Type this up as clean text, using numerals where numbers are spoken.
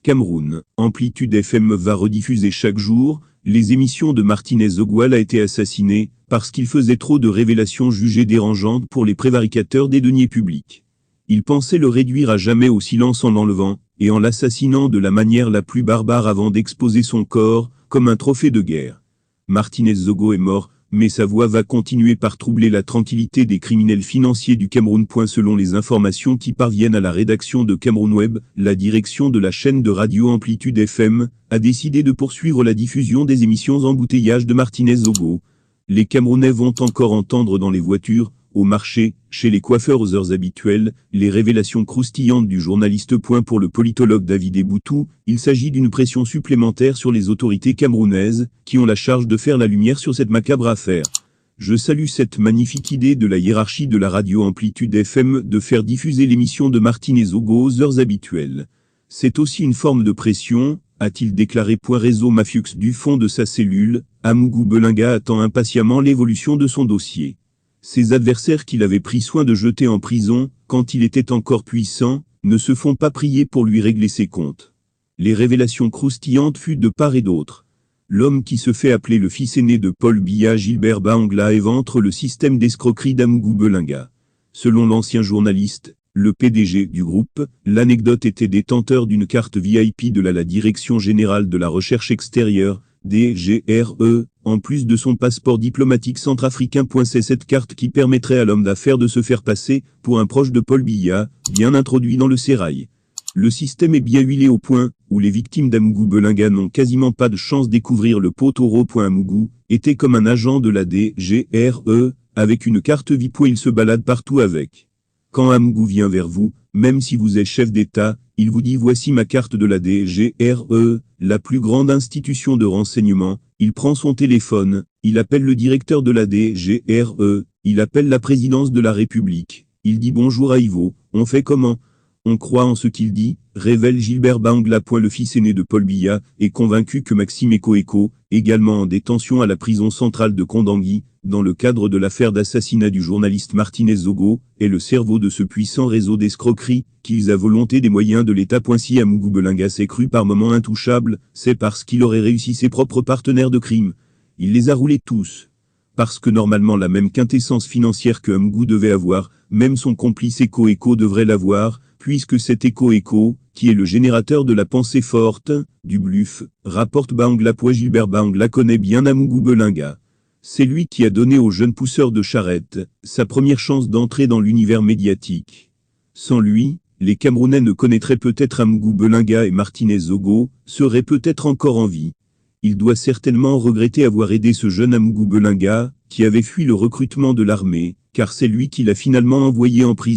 Cameroun, Amplitude FM va rediffuser chaque jour les émissions de Martinez Ogwal a été assassiné parce qu'il faisait trop de révélations jugées dérangeantes pour les prévaricateurs des deniers publics. Il pensait le réduire à jamais au silence en l'enlevant et en l'assassinant de la manière la plus barbare avant d'exposer son corps comme un trophée de guerre. Martinez Zogo est mort, mais sa voix va continuer par troubler la tranquillité des criminels financiers du Cameroun. Selon les informations qui parviennent à la rédaction de Cameroun Web, la direction de la chaîne de radio Amplitude FM a décidé de poursuivre la diffusion des émissions Embouteillage de Martinez Zogo. Les Camerounais vont encore entendre dans les voitures, au marché, chez les coiffeurs aux heures habituelles, les révélations croustillantes du journaliste. Pour le politologue David Eboutou, il s'agit d'une pression supplémentaire sur les autorités camerounaises, qui ont la charge de faire la lumière sur cette macabre affaire. Je salue cette magnifique idée de la hiérarchie de la radio Amplitude FM de faire diffuser l'émission de Martinez Zogo aux heures habituelles. C'est aussi une forme de pression, a-t-il déclaré. Réseau Mafieux du fond de sa cellule, Amougou Belinga attend impatiemment l'évolution de son dossier. Ses adversaires qu'il avait pris soin de jeter en prison, quand il était encore puissant, ne se font pas prier pour lui régler ses comptes. Les révélations croustillantes fuient de part et d'autre. L'homme qui se fait appeler le fils aîné de Paul Biya, Gilbert Bahangla, éventre le système d'escroquerie d'Amougou Belinga. Selon l'ancien journaliste, le PDG du groupe, l'anecdote était détenteur d'une carte VIP de la Direction Générale de la Recherche Extérieure, DGRE, en plus de son passeport diplomatique centrafricain. C'est cette carte qui permettrait à l'homme d'affaires de se faire passer pour un proche de Paul Biya, bien introduit dans le sérail. Le système est bien huilé au point où les victimes d'Amougou Belinga n'ont quasiment pas de chance. Découvrir le potoro. Amougou était comme un agent de la DGRE, avec une carte VIP où il se balade partout avec. Quand Amougou vient vers vous, même si vous êtes chef d'État, il vous dit « Voici ma carte de la DGRE, la plus grande institution de renseignement ». Il prend son téléphone, il appelle le directeur de la DGRE, il appelle la présidence de la République. Il dit « Bonjour à Ivo, on fait comment ?» On croit en ce qu'il dit, révèle Gilbert Bahangla. Le fils aîné de Paul Biya est convaincu que Maxime Eko, également en détention à la prison centrale de Kondangui, dans le cadre de l'affaire d'assassinat du journaliste Martinez Zogo, est le cerveau de ce puissant réseau d'escroquerie, qu'ils à volonté des moyens de l'État. Si Amougou Belinga s'est cru par moments intouchable, c'est parce qu'il aurait réussi ses propres partenaires de crime. Il les a roulés tous. Parce que normalement la même quintessence financière que Amougou devait avoir, même son complice Eko devrait l'avoir, puisque c'est Eko, qui est le générateur de la pensée forte, du bluff, rapporte Bahangla. Gilbert Bahangla connaît bien Amougou Belinga. C'est lui qui a donné au jeune pousseur de charrette sa première chance d'entrer dans l'univers médiatique. Sans lui, les Camerounais ne connaîtraient peut-être Amougou Belinga et Martinez Zogo seraient peut-être encore en vie. Il doit certainement regretter avoir aidé ce jeune Amougou Belinga, qui avait fui le recrutement de l'armée, car c'est lui qui l'a finalement envoyé en prison.